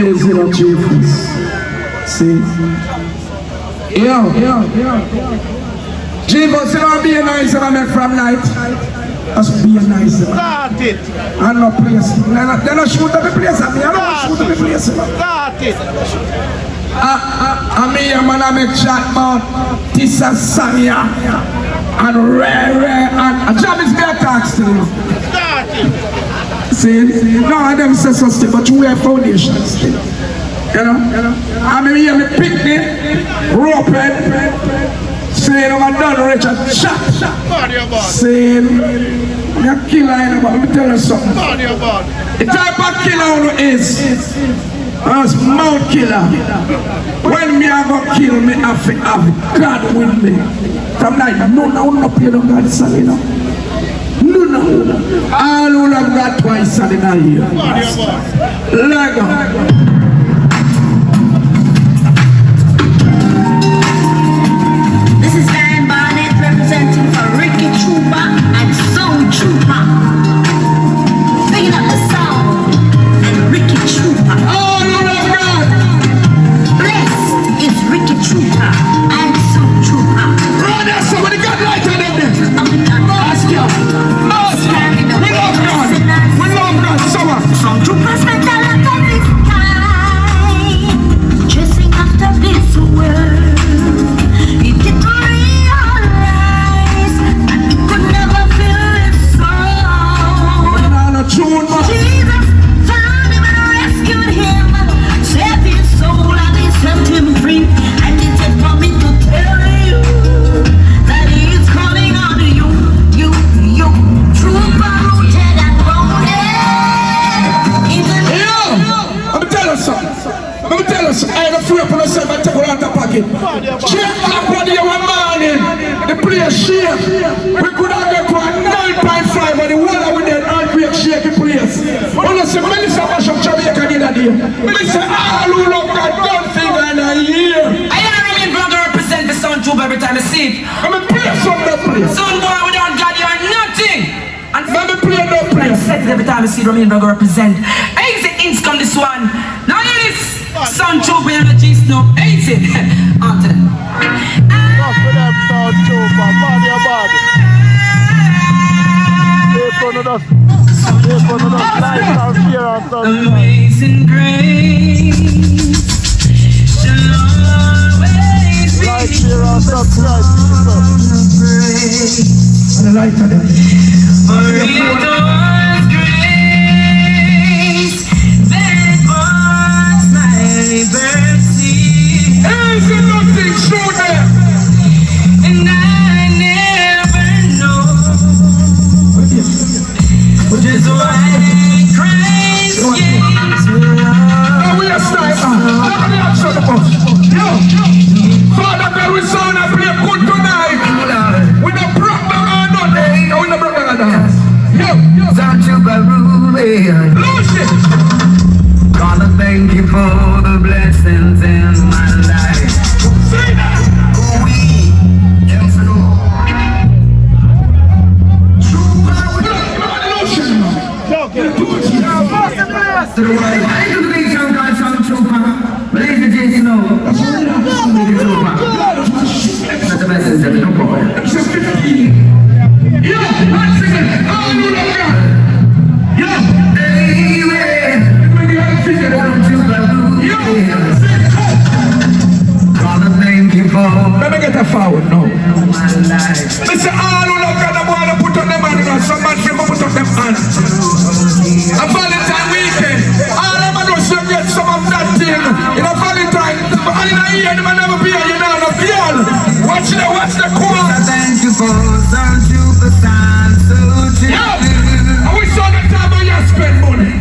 days, you know, Jesus. See? Yeah. Jesus, you know, be nice and I make from night. That's be nice. Start it. And no place. They're not shoot up the place. I don't shoot up the place. Start it. I mean, man, I make chat about Tissa Sanya and Rare and job is better tax to you. Start it. See, no, I them say so still, but you wear foundation still. You know? I mean, you have a picnic, rope head. Saying I'm done, Richard. Shot. Saying you're a killer, let me tell you something. The type of killer is mount killer. When me have a kill, me have to have God with me. I'm like, no, not pay no God son, you know. No. All who have God twice son in a year. Lego. Representing for Ricky Trooper and Soul Trooper. Picking up the sound and Ricky Trooper. Oh, Lord God! Bless is Ricky Trooper and Soul Trooper. Brother, somebody got light on them. Ask you. We love God. Someone. Some troopers spent a lot of this time chasing after this world. It did Jesus found him and rescued him, saved his soul and he set him free. And he said for me to tell you that he is calling on you, trooper rooted and grounded. I'm telling you something. I ain't afraid for myself. I take out the pocket. Check up on the one morning. The place shake. We could have got to a 9.5 and the water with that earthquake shake the place. When I say Minister Bishop Jamaica did that day, I say all who love God don't think in a year. I am brother represent the Sound Troop every time I see it. I'm a place from that place. Sound boy without God you are nothing. And let me play that place. I said it every time I see Remain brother represent. Easy ins come this one. Now hear this. Sound Troop with the G Snow. Easy. On to them. Rock with them Sound Trooper. Body a body. Amazing grace shall always be like fear and subscribe and the light of them. For it was grace that was my mercy. Ain't nothing show there. And I never know just why Christ gave me love. We are sniper. Nobody else shut the bus. Yo. Father God, we sound and play good tonight. We don't broke down or nothing. We don't broke down or dance. Yo. Sound Trooper ruling. Lose it. Gonna thank you for the blessings in my life. Say that. To the world, I do the big show, God, Sound Trooper. Believe the J Snow. Big Trooper. That's the message that we don't go. Yo, let's sing it. Hallelujah. Yo. Amen. Sound Trooper. Gonna thank you for. Let me get a forward now. My life. Listen, all who love God, I want to put on them hands. Some man people put on them hands. A Valentine weekend. All of them know get some of that thing. You know, Valentine. All in a year, they might never be a, you know, a girl. Watch the call. Thank you for Sound Trooper, Sound Trooper. Yeah. I wish all the time I spend money.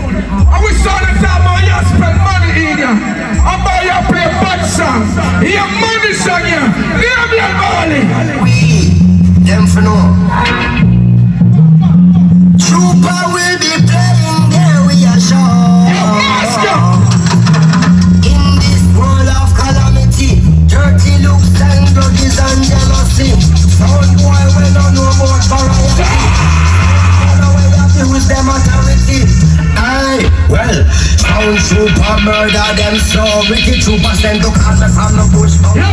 I wish all the time I spend money in ya. I buy you play bad song. Your money song, yeah. Leave me a bally. Them for no. Trooper will be playing, there we are sure. In this world of calamity, dirty looks and grudges and jealousy. Sound boy will not know about variety. Don't know where to with them authority. Aye, well, Sound Trooper murder them so wicked troopers then to cause us from the bush. Yo!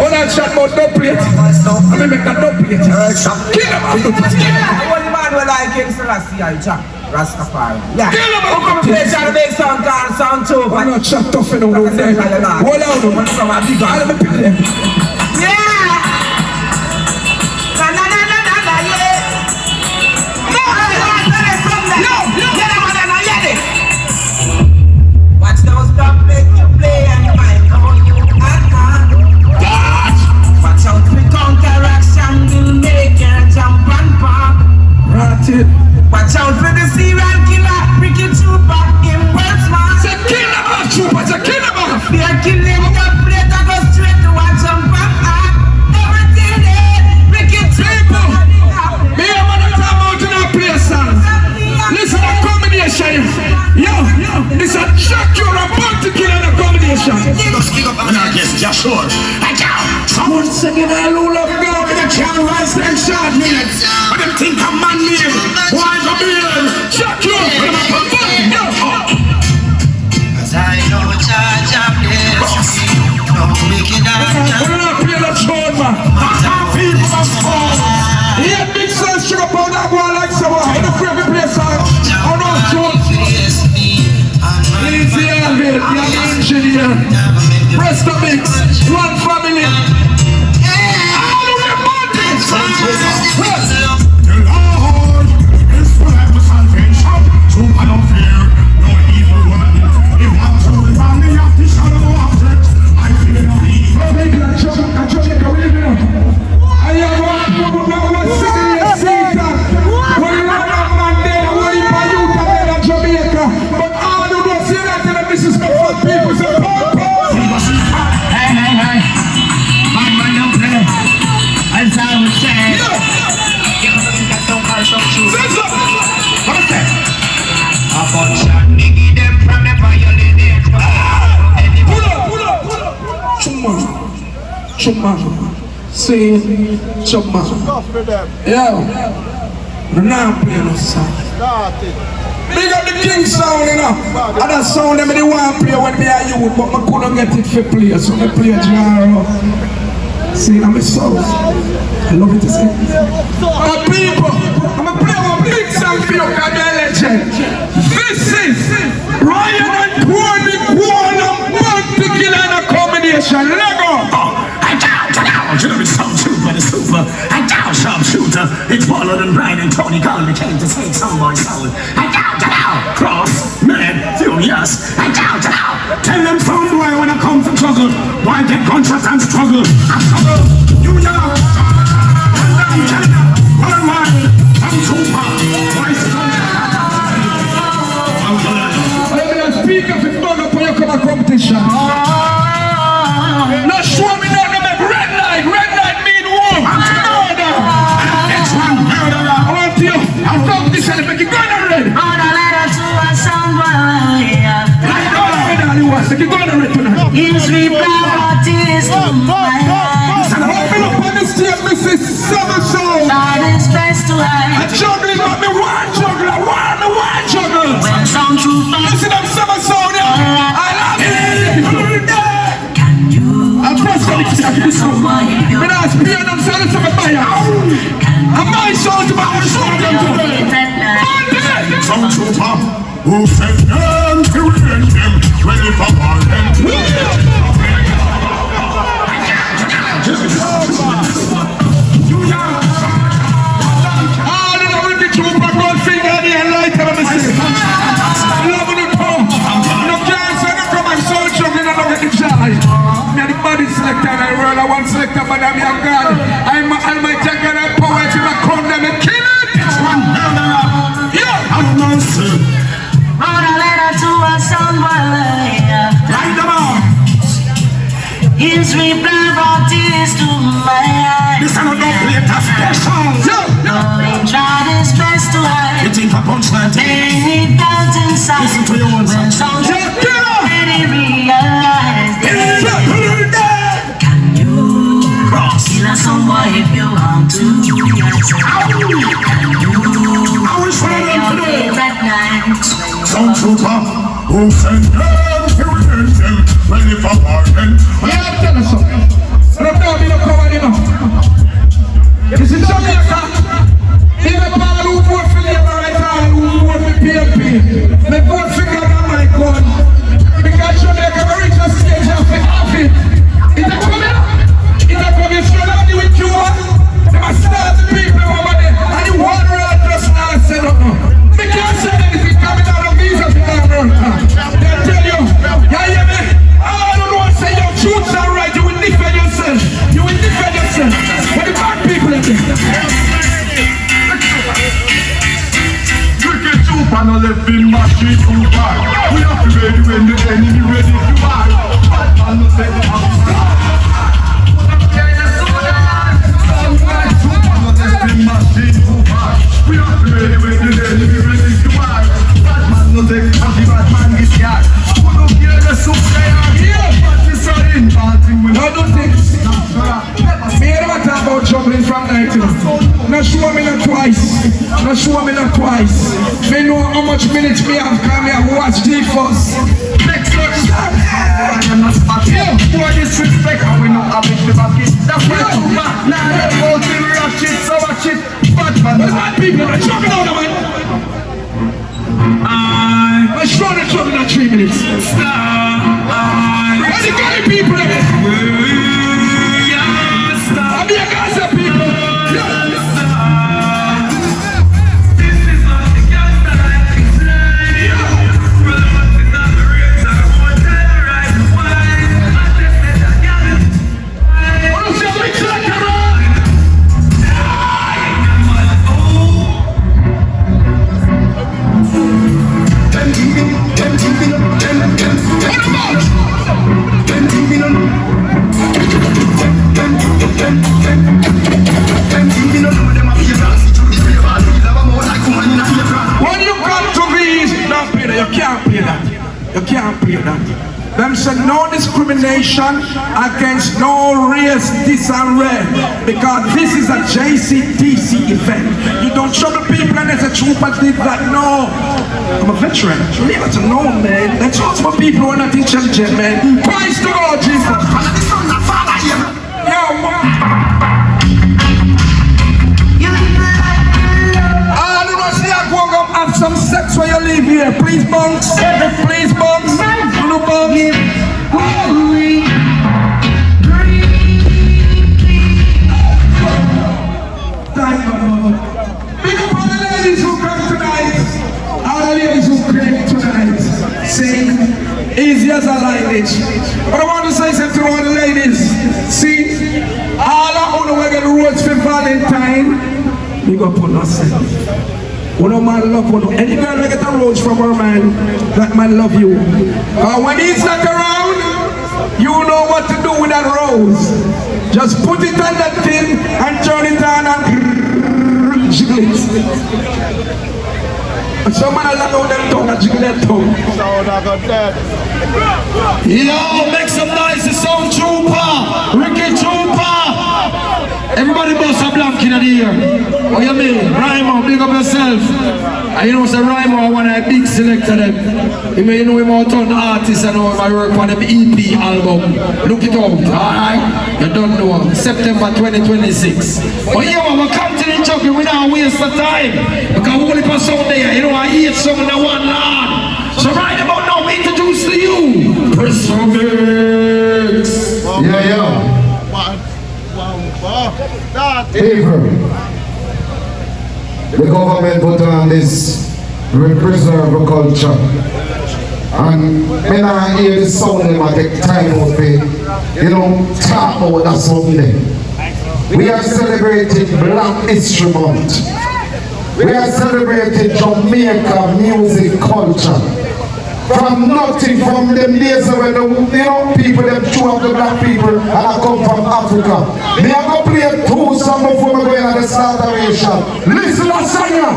All that chat about no plate. I mean, make that no plate. Kill him! One man will like him, Selassie, I Jack Rastafari. Yeah. Kill him! Who come play try to make some kind of sound too? I'm not chat tough enough with them. Hold on. Let me pick them. Yeah! Na na na na na na yeah! Watch those stop make you play and find how you act. Watch out for counteraction will make you jump and pop. Right it. Watch out for the serial killer, Ricky Trooper in Westman. Say kill him off, Trooper. Say kill him off. We are killing the plate that goes straight to a jump and pop. Everything there, Ricky Trooper. Me and man that time out in our place, son. Listen to combination. Yo, this a shock you're about to kill in a combination. Once again, I love God with a can rise and shot me. But them think I'm man name. Why come here? Shock you. Cause I know charge of this. No wicked We're not playing that tune, man. People must fall. Yeah, big sense sugar powder go like someone. I'm not afraid to play song. I'm not sure. Easy Alvin, young engineer. Rest of mix, one family. All the way mountains. The Lord is forever salvation. So I don't fear no evil one. If I'm truly from the empty shadow of death, I fear no evil. I have one city in Satan. When you have a man there, what you for you to bed in Jamaica? But all you don't see that in the business for people say, Hey. Bad man don't play. As I was saying. A bunch of niggas them from the violin. Pull up. Chuma. Say Chuma. Tough for them. Yo. We're not playing no song. Start it. Big up the king sound, you know. And that sound them they want to play when me are youth, but I couldn't get it for play, so I play Jaro. See, I'm a soul. I love it to say. But people, I'm going to play one big song for you, because they're legend. This is Ryan and Tony Kwon and Bounty Killer in a combination. Lego! Super. I down sharpshooter. It's Waller and Brian and Tony Garner came to take some boy's soul. I down, cross, mad, furious. I down. Tell them some boy when I come to struggle. Why get contract and struggle? I struggle. New York, London, China, worldwide. I'm super. Why I'm speak of it, man, up when you come a competition. No, show me now, no, make red light mean war. I want you, I'll competition if you go on red. On a letter to a somebody. If you go on red tonight. His reply to my eyes. Open up on the stage, Mrs. Summer Soul. Try his best to hide. A juggling got me one juggle. When some truth Listen them Summer Soul now. I love it. can you I'm pressed on the key. someone if you When I was playing them songs to my buyer. And my soul to my soul them today. Some trooper who sent them to revenge them. Ready for all them to all in the with the trooper gold finger in the light of the city. Loving the pump. No cancer, no come and soul juggling and look at the joy. Me and the body selector and I roll a one selector, but I'm your God. I'm almighty God and power to the crown them and kill it. It's one murderer. Yeah. Have mercy. wrote a letter to a somebody. Light them up. His reply brought tears to my eyes. This is not plate of special. Though he tried his best to hide. You think a punchline thing? Many doubts inside. Listen to your own When song. some already realized it. Can you kill a someone if you want to? Can you I will show stay them up today. late at night? Some trooper who sent them Not show me not twice. Not show me not twice. Me know how much minutes me have come here to watch G-Force. Next touchdown. Yeah, boy, disrespect. And we know how big the back is. That's why I'm mad. Now they're both in rock shit, so much shit. Batman. There's bad people that chugging out of man. I'm sure they're chugging out 3 minutes. Where the gully people in it? I'll be a Gaza people. Them said no discrimination against no race, this and red, because this is a JCDC event. You don't trouble people and there's a trooper did that. No, I'm a veteran. You need to know, man. That's also for people who are not intelligent, man. Praise the Lord Jesus. Yo, all the rest of you go have some sex when you leave here. Please, bunks. Please, bunks. Big up all the ladies who come tonight, all the ladies who came tonight, sing easy as a lineage. But I want to say something to all the ladies. See, all of you will get the roads for Valentine. Big up on yourself. One man love one. Any girl that get a rose from her man, that man love you. When he's not around, you know what to do with that rose. Just put it on that thing and turn it on and jiggle it. And some man allow out them tongue and jiggle that tongue. Yo, make some noise, the sound trooper, Ricky Trooper. Everybody bust a blank in the ear. What you mean? Rhymo, big up yourself. And you know, say Rhymo, I want a big selector them. You may know him out on artists and all my work on them EP album. Look it out, alright? You don't know. September 2026. But yeah, we're continuing juggling. We don't waste the time. Because we only pass out there. You know, I hear something that one Lord. So right about now, we introduce to you Crystal Mix. Yeah. Favor. The government put on this preserve culture. And when I hear the sound, I take time out to, talk about that something. We are celebrating Black History Month. We are celebrating Jamaica music culture. From nothing, from them days when the people them chew up the black people and I come from Africa. Me are going to play 2 songs before we go in the startation. Listen to Sanya.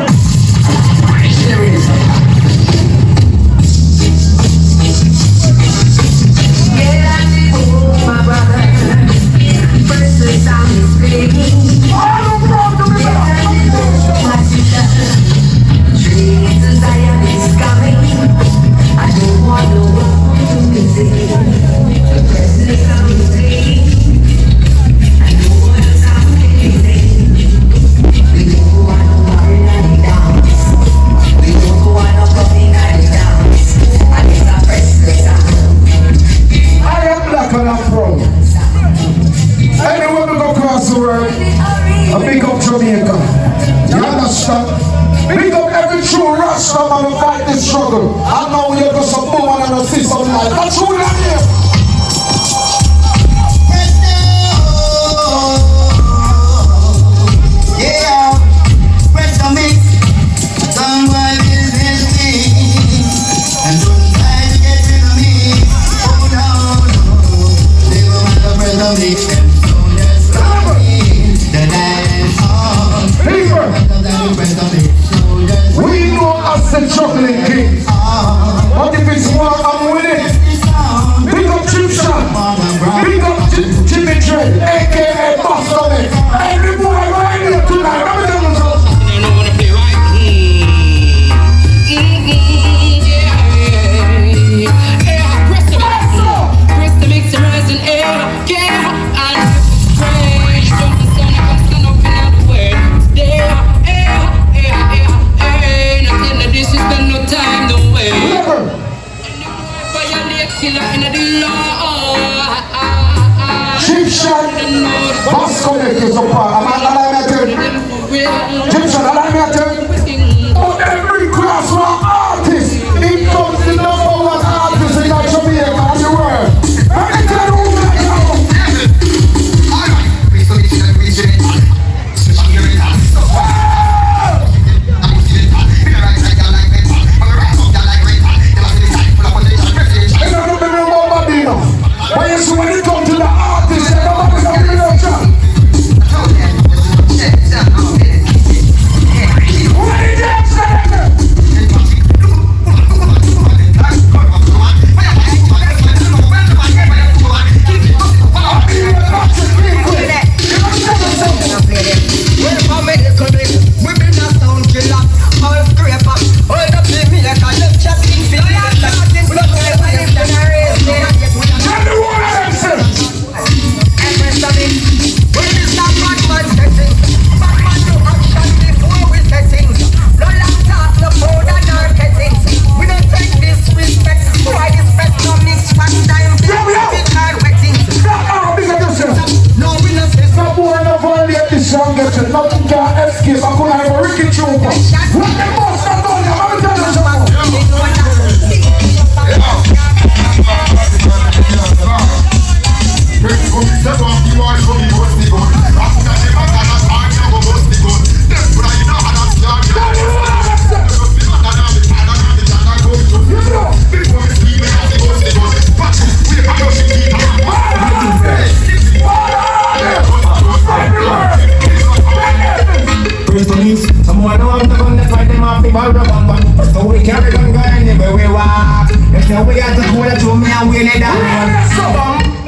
My brother, first the sound is speaking. My sister, dreams and Zion is coming. I don't want the world to miss it. The president sound is playing. I don't want the sound anything. We don't go on no party dance. We don't go on no puppy night dance. And it's a president sound. I am black and I'm proud. Anywhere we go across the world, I pick up Jamaica. You understand? Pick up every true Rasta man who fight this struggle. I know you're just a woman and a sister of life. That's who that is. Yeah, press the mix. Some boy business thing. And don't try to get rid of me. Oh no, no. They will want to press the mix. So just the dance on. People, we know us the chocolate king. But if it's war, I'm with it. Big up Chip Shot. Big up Jimmy Trey, aka Boss of it. Every boy right here. disconnect you so far. I'm not tell you. Jason, allow me to tell you. Oh, every class one artist, it comes the number one artist in Jamaica and the world. Let me tell you who that is. Alright, please don't be But you see when you come to the artist, you know what is a real job. What is that saying? Nothing can escape. I could have a Ricky Trooper. What the boss not done? I'm going to tell you someone know I'm not gonna fight them off the ball rubber. So we carry on going anywhere we walk. They say we got to go to me and we need that. So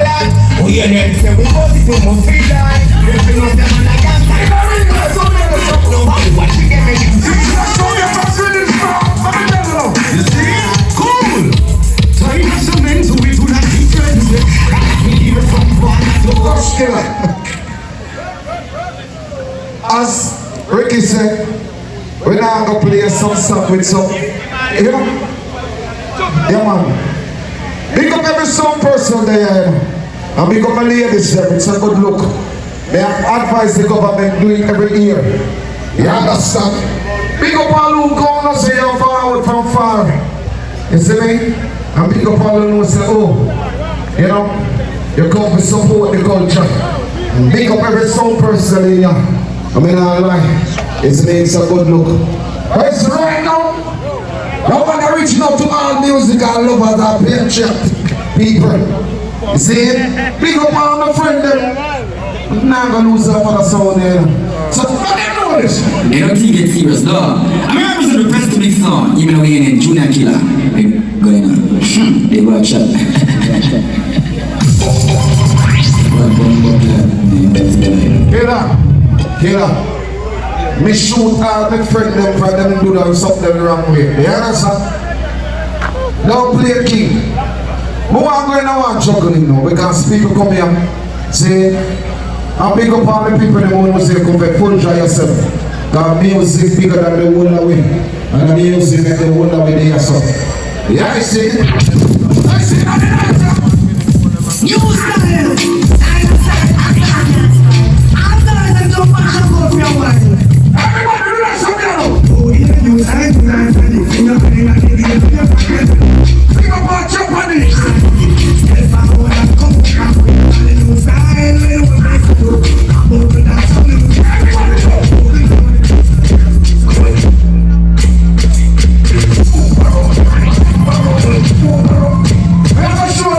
that we are there. Say we go to move feel like. If we know them like that. Nobody watch you get me. You see? Cool. So you have some men to we do that difference. We give it from one to as Ricky said, we're now going to play some stuff with some, you know? Yeah, man. Big up every song person there, and big up my ladies there. It's a good look. They have advised the government doing every year. You understand? Big up all who come and say you're forward from far. You see me? And big up all who say, oh, you know, you come to support the culture. And big up every song person in here. I mean, I lie. It makes a good look. But it's right now. I want to reach out to all musical lovers and patriotic people. You see it? Big up all my friends there. I'm not going to lose that for the sound there. So, I didn't know this. They don't think it's serious, though. I'm representing the press to make song, even though we're in Junior Killer. They going on. They go shot. Killer, me shoot all my friends them for them do them something the wrong way. You understand? Don't play king. But what I'm going to want juggling now because people come here say, I pick up all the people who say come back, punja yourself. Because music bigger than the whole away. And the music make the whole away there so. Yeah, I see it. I see it. New style. Show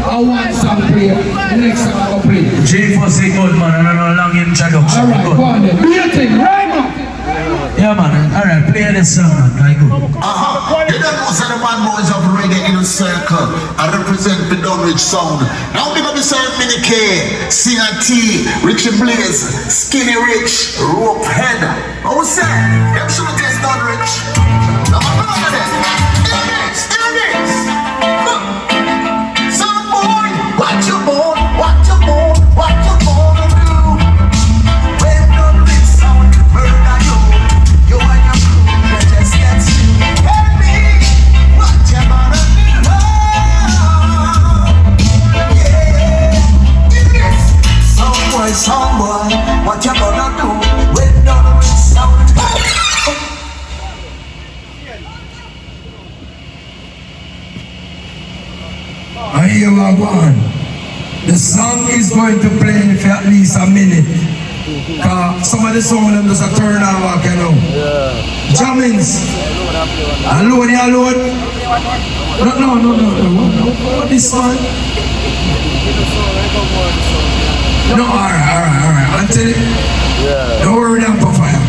I want some play. The next song I go play. J for say good man, and a long introduction. Alright, go on then. Do your thing, right now. Yeah man, alright, play this song man, I go. You don't know some of the bad boys of reggae in a circle. I represent the Dunwich sound. Now we got myself Mini K, Singer T, Richie Blaze, Skinny Rich, Rope Head. How we say? Them should have just Dunwich. Now I'm going to this. Hear this. Look. Some boy, what you born to do? When Dunwich sound murder you, you and your crew, you just get sued. Tell me what you gonna do. Yeah, hear this. Some boy, what you gonna do when Dunwich sound? I hear what one. The song is going to play for at least a minute. Cause some of the songs them just a turn on walk, you know. Jammings. Alone. No. What this one? No, alright. Until it. Don't worry, them for fire.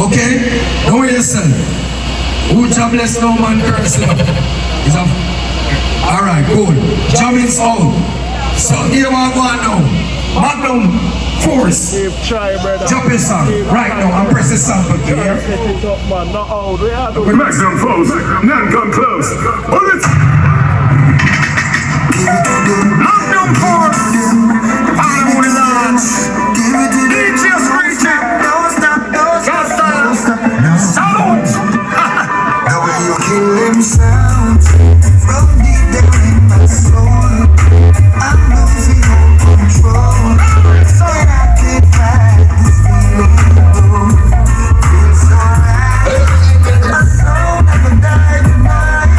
Okay? Don't worry yourself. Who jobless no man curse him. Is a alright, cool. Jamming's out. So here we go now. Magnum Force. Jump in song. Right now, I'm pressing sample to hear. Maximum Force, none come close. Hold it. Maximum Force, follow the launch. DJ Screeching. Salute. The way you kill them sounds from deep down in my soul. I'm losing all control. So I can't fight this feeling. Feels so right. My soul never died tonight.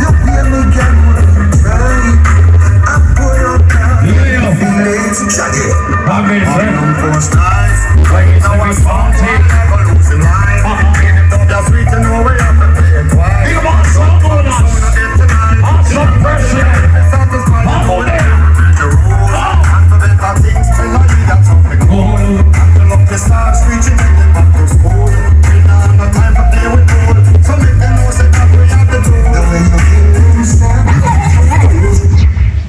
The way me get what you try. I put on down. Feelings check it. I'm for stars. When you know I'm party, never losing life. Ain't them know that's sweet to know we have to play it twice. Think about some bonus. Some pressure. I'm on there. The rules. Confident that things will not lead up something cool. Until up the stars reaching make them up to school. We don't have no time for play with gold. So make them know say that we have the tool. The way you kill them stand.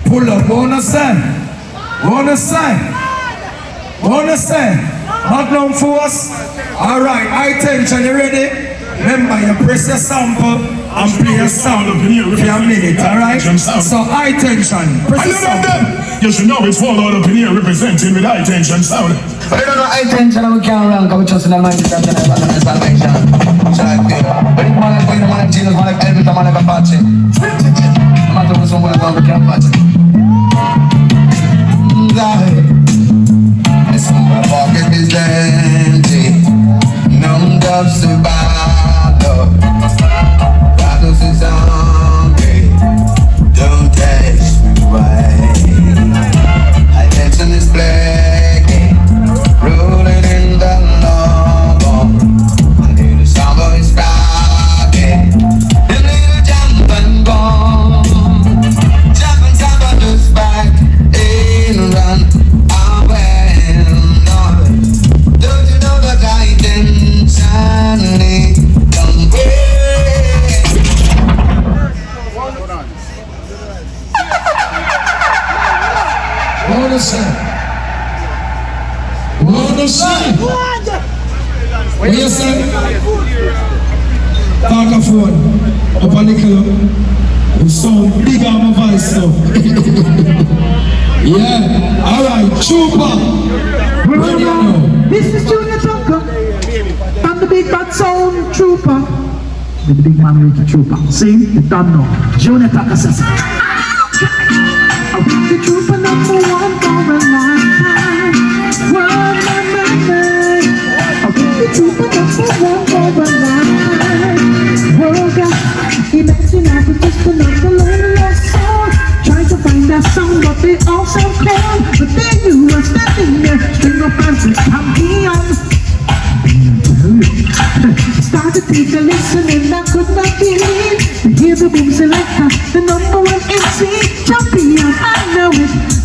Pull up, wanna say. Magnum Force. Alright, high tension, you ready? Remember, you press your sample and play a song for a minute, alright? So high tension, press your sample. You should know it's fall out up in here representing with high tension sound. But you don't know high tension and we can't run because we trust in the mind that I got a salvation. So like this. But if man like going to man like Jesus, man like Elvis, man like Apache. No matter who's someone like we can't patch it. My pocket is empty. None of survival. Battles is hungry. Don't test me why. High tension is plaguing, rolling in the lava. I hear the sound of his rocking. The little jump and bomb. Jump and jump on the spike. In run. Don't you know that I intentionally don't Wanna say? What you say? Talk a phone. Up on the club. You sound big on my voice now. Yeah, alright, Trooper. Where do you know? This is Junior Tucker from the Big Bad Sound Trooper. The big man Ricky Trooper. See? You don't know. Junior Tucker says, I'll be the trooper number one for a lifetime. One man. I'll be the trooper number one for a lifetime. World God, imagine I was just another lonely lost soul. Trying to find that song, but they all sound cold. But then you were standing there, string of fans and champion. Started to take a listen and I could not believe to hear the boom selector, the number one MC.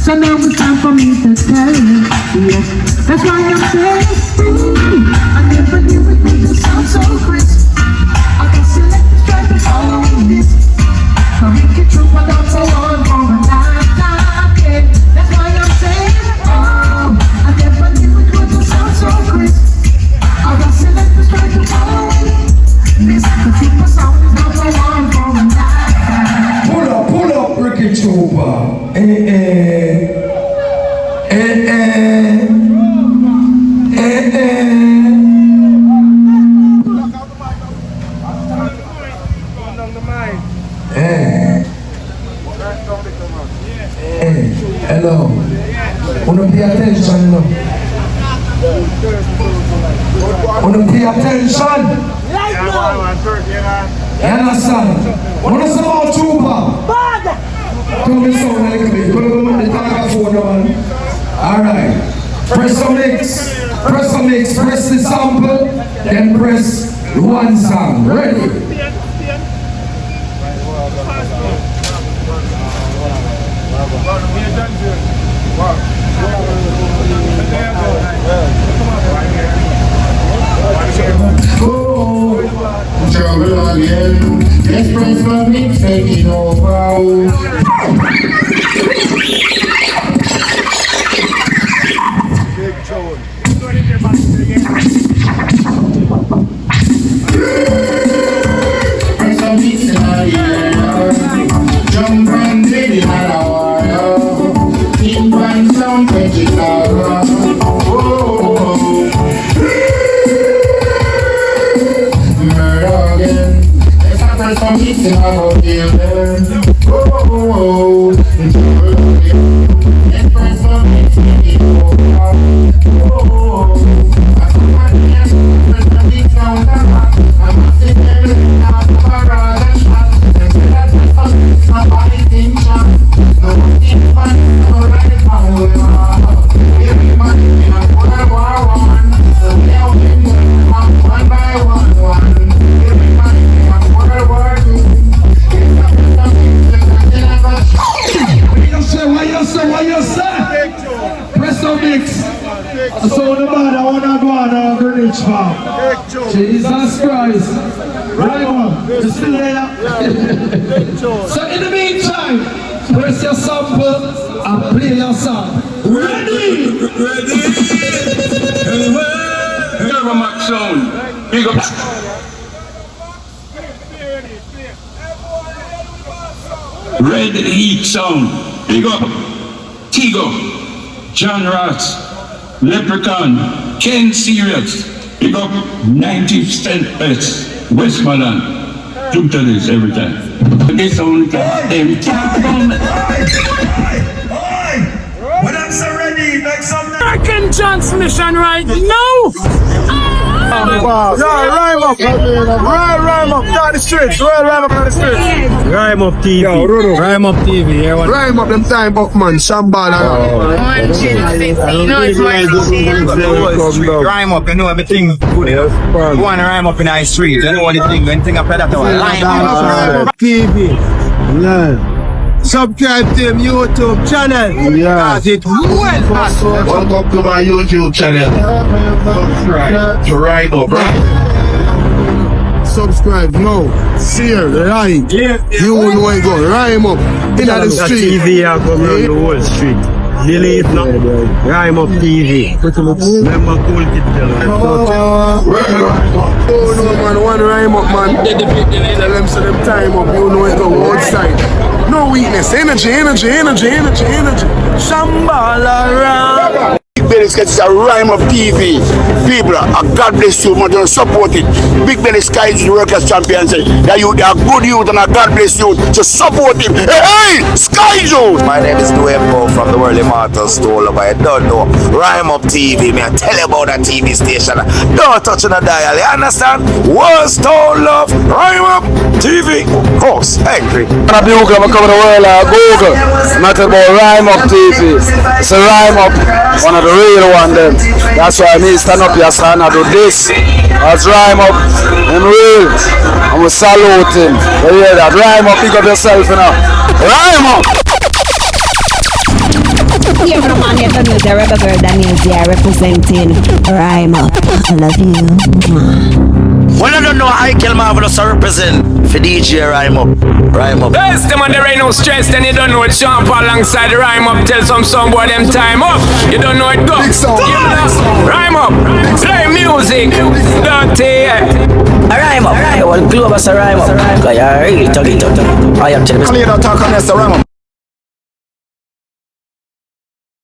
So now it's time for me to tell you, yes, that's why I'm saying free. I never knew it made it sound so crisp. I got selected, try to follow this. So make it true, but I'm so on for a lifetime, yeah. That's why I'm saying, oh, I never knew it would sound so crisp. I got selected, try to follow this. The super sound is not so on for a lifetime. Pull up, Ricky Chupa. Hello. Wanna pay attention now? Wanna pay attention? You understand? Wanna say about Chupa? Tell me sound a little bit. Put it on the telephone, man. Alright. Press a mix, press the sample, then press one song. Ready? Trouble again. Let's press for mix, take it over. Press for mix in the air. Jump and ready in the water. Keep one sound, take it over. Some hits in our building. Oh, let's press some hits in the oh, I press some hits on the back. I'm sitting there out of a rod and shot. And that's my body tension. No thing fun, no right power. Everybody in a World War I. So now we move one by one. Everybody in a World War II. What you say? Press the mix. I saw the man, I wanna go on a Greenwich farm. Jesus Christ. Right on. You still there? So in the meantime, press your sample and play your song. Ready? Never Max sound. Big up. Red Heat sound. Big up. Tigo. John Ross. Leprechaun. Ken Serious. Big up 90 Cent Best. Westmoreland. Do to this every time. This only time. Every time. When I'm so ready, make some American transmission right now. Rhyme up, rhyme up, down the streets, rhyme up on the streets. Rhyme Up TV. Yo, Rudo. Rhyme Up TV. Rhyme up them time up, man, Shambhala. Rhyme up, you know everything good. You want to rhyme up in the street, you know what you think, anything after that. Rhyme up TV. Yeah. Subscribe to him YouTube channel. Yeah. It Welcome to my YouTube channel. Subscribe to Rhyme Up, right? Subscribe now. Share, like. You will know it go. Rhyme up. In the street. TV I go around the whole street. Believe not. Rhyme Up TV. Remember cool kid Oh no man, one rhyme up man. Tell them so them time up, you know it go outside. No weakness, energy. Shambhala around. Big Benny Sky is a Rhyme Up TV. People, God bless you, man, support it. Big Benny Sky is the Workers' Champions. They are good youth and God bless you to support him. Hey, Sky Joe! My name is Dwayne Poe from the World Immortals Toll Over. I don't know. Rhyme Up TV, man. Tell you about that TV station. Don't touch on the dial, you understand? World Stone Love, Rhyme Up TV. Of course, angry. I'm coming to the world Google. Not about Rhyme Up TV. It's a Rhyme Up, one of the real one them. That's why I need to stand up here, son. I do this. That's Rhyme Up. I'm real. I'm going to salute him. You hear that? Rhyme Up, pick up yourself, you know. Rhyme Up! Yeah, from on your news, the rebel girl Daniel Zia representing Rhyme Up. I love you. Well, I don't know how I kill Marvelous to represent for DJ Rhyme Up. Rhyme Up. First them on there ain't no stress, then you don't know it. Sean Paul alongside the Rhyme Up. Tell some boy them time up. You don't know it go. Rhyme Up. Play music. Dirty. Rhyme Up. I will glue up as a Rhyme Up. Because you're really talking. I am telling you. Talk on this, Rhyme Up.